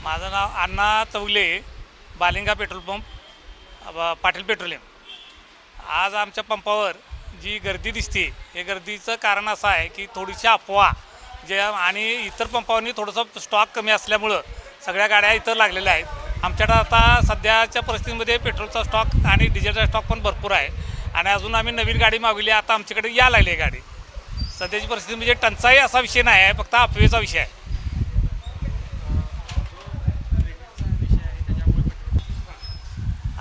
माझं नाव Anna Chougale, Balinga petrol pump, Patil petroleum. आज आमच्या पंपावर जी गर्दी दिसते, हे गर्दीचं कारण असं आहे की थोडीशी अफवा जे आणि इतर पंपावरनी थोडंसं स्टॉक कमी असल्यामुळं सगळ्या गाड्या इतर लागलेल्या आहेत. आमच्याकडं आता सध्याच्या परिस्थितीमध्ये पेट्रोलचा स्टॉक आणि डिझेलचा स्टॉक पण भरपूर आहे आणि अजून आम्ही नवीन गाडी मागवली. आता आमच्याकडे या लागली आहे गाडी. सध्याची परिस्थिती म्हणजे टंचाई असा विषय नाही आहे, फक्त अफवेचा विषय आहे.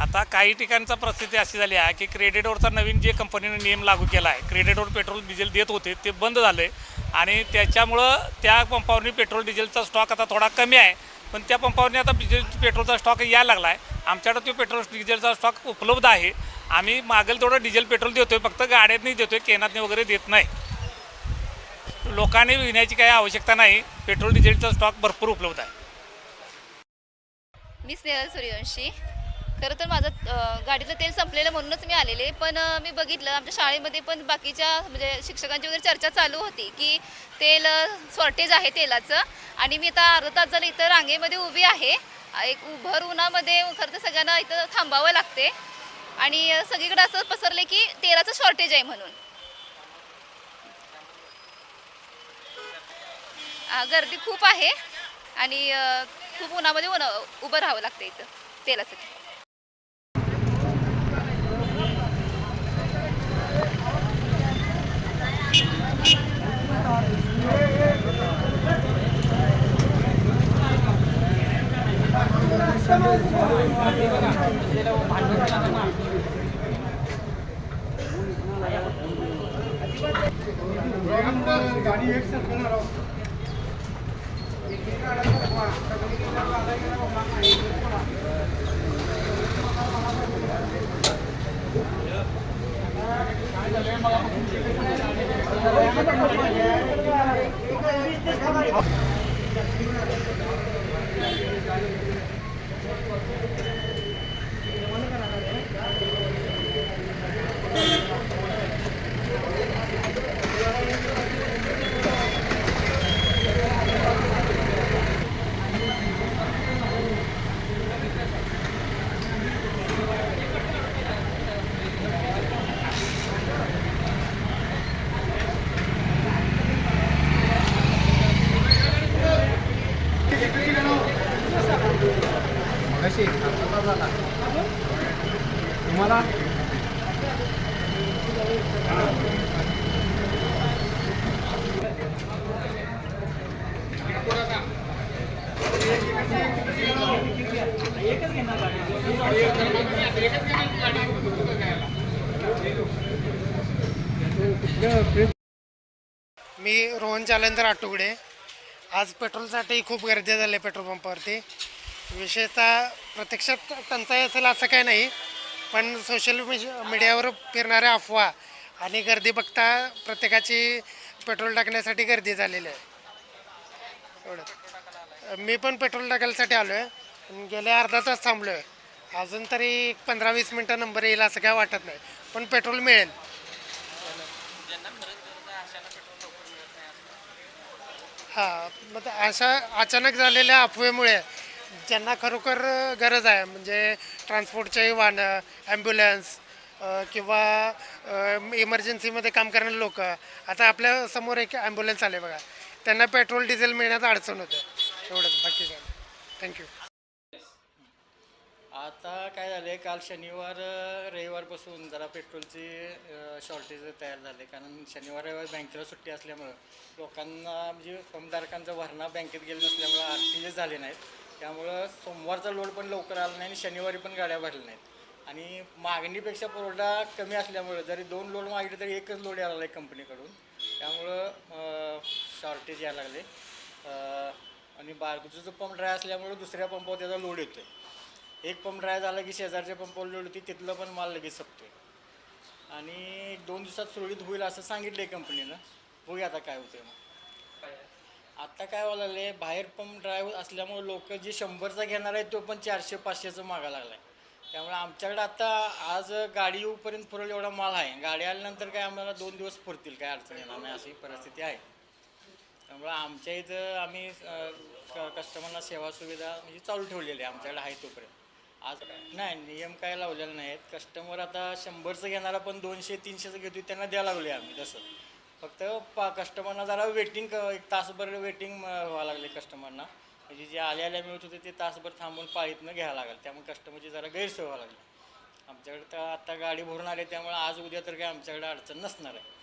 आता काही ठिकाणचा परिस्थिती अशी झाली आहे की क्रेडिटवरचा नवीन जे कंपनीने नियम लागू केला आहे, क्रेडिटवर पेट्रोल डिझेल देत होते ते बंद झालं आहे आणि त्याच्यामुळं त्या पंपावरनी पेट्रोल डिझेलचा स्टॉक आता थोडा कमी आहे. पण त्या पंपावरनी आता डिझेल पेट्रोलचा स्टॉक यायला लागला आहे. आमच्याकडं तो पेट्रोल डिझेलचा स्टॉक उपलब्ध आहे. आम्ही मागेल तेवढं डिझेल पेट्रोल देतो आहे, फक्त गाड्यातनी देतो आहे, केनातनी वगैरे देत नाही. लोकांनी विण्याची काही आवश्यकता नाही. पेट्रोल डिझेलचा स्टॉक भरपूर उपलब्ध आहे. मी स्नेहल सूर्यवंशी. खरं तर माझं गाडीतलं तेल संपलेलं म्हणूनच मी आलेले. पण मी बघितलं आमच्या शाळेमध्ये पण बाकीच्या म्हणजे शिक्षकांची वगैरे चर्चा चालू होती की तेल शॉर्टेज आहे तेलाचं. आणि मी आता अर्धा तास झालं इथं रांगेमध्ये उभी आहे. एक भर उन्हामध्ये खरं तर सगळ्यांना इथं थांबावं लागते आणि सगळीकडे असं पसरले की तेलाचं शॉर्टेज आहे म्हणून. गर्दी खूप आहे आणि खूप उन्हामध्ये उभं राहावं लागतं इथं तेलासाठी. गाडी एक सर करणार आहोत. तुम्हाला मी रोहन जालंधर आटुगडे. आज पेट्रोलसाठी खूप गर्दी झाली आहे पेट्रोल पंपावरती. विशेषतः प्रत्यक्षात टंचाई असेल असं काही नाही, पण सोशल मीडियावर फिरणाऱ्या अफवा आणि गर्दी बघता प्रत्येकाची पेट्रोल टाकण्यासाठी गर्दी झालेली आहे. एवढं मी पण पेट्रोल टाकायसाठी आलो आहे. गेले अर्धा तास थांबलो आहे. अजून तरी 15-20 मिनटं नंबर येईल असं काय वाटत नाही, पण पेट्रोल मिळेल. हां, मग अशा अचानक झालेल्या अफवेमुळे ज्यांना खरोखर गरज आहे म्हणजे ट्रान्सपोर्टच्याही वाहनं, ॲम्ब्युलन्स किंवा इमर्जन्सीमध्ये काम करणारे लोक, आता आपल्या समोर एक ॲम्ब्युलन्स आले बघा, त्यांना पेट्रोल डिझेल मिळण्यात अडचण होते. एवढंच, बाकी काय. थँक्यू. आता काय झालं आहे, काल शनिवार रविवारपासून जरा पेट्रोलची शॉर्टेज तयार झाले. कारण शनिवार रविवार बँकेला सुट्टी असल्यामुळं लोकांना म्हणजे पंपधारकांचा भरणा बँकेत गेले नसल्यामुळं आरटीजीएस झाले नाहीत. त्यामुळं सोमवारचा लोड पण लवकर आला नाही आणि शनिवारी पण गाड्या भरल्या नाहीत. आणि मागणीपेक्षा पुरवठा कमी असल्यामुळं जरी 2 लोड मागितले तरी एकच लोड यायला लागला आहे कंपनीकडून. त्यामुळं शॉर्टेज यायला लागले. आणि बाजूचा जो पंप ड्राय असल्यामुळं दुसऱ्या पंपावर त्याचा लोड येतो आहे. एक पंप ड्राय झाला की शेजारच्या पंपावर लोड होती, तिथलं पण माल लगेच संपतोय. आणि 2 दिवसात सुरळीत होईल असं सांगितलं आहे कंपनीनं. बघूया आता काय होतं मग. आता काय व्हायला लागलं आहे, बाहेर पंप ड्राय असल्यामुळे लोक जे 100चा घेणार आहे तो पण 400-500चं मागा लागला आहे. त्यामुळे आमच्याकडे आता आज गाडी येऊपर्यंत पुरेल एवढा माल आहे. गाडी आल्यानंतर काय आम्हाला 2 दिवस पुरतील, काय अडचण येणार नाही अशी परिस्थिती आहे. त्यामुळं आमच्या इथं आम्ही कस्टमरना सेवा सुविधा म्हणजे चालू ठेवलेली आहे आमच्याकडे आहे तोपर्यंत. आज नाही नियम काय लावलेले नाहीत. कस्टमर आता 100चं घेणारा पण 200-300चं घेतो त्यांना द्यायला लागलो आहे आम्ही तसं. फक्त कस्टमरना जरा वेटिंग एक तासभर वेटिंग व्हावं लागले कस्टमरना. म्हणजे जे आल्या मिळत होते ते तासभर थांबून पाळीतनं घ्यायला लागेल. त्यामुळे कस्टमरची जरा गैरसोय व्हावं लागली. आमच्याकडे तर आता गाडी भरून आली त्यामुळे आज उद्या तर काही आमच्याकडे अडचण नसणार आहे.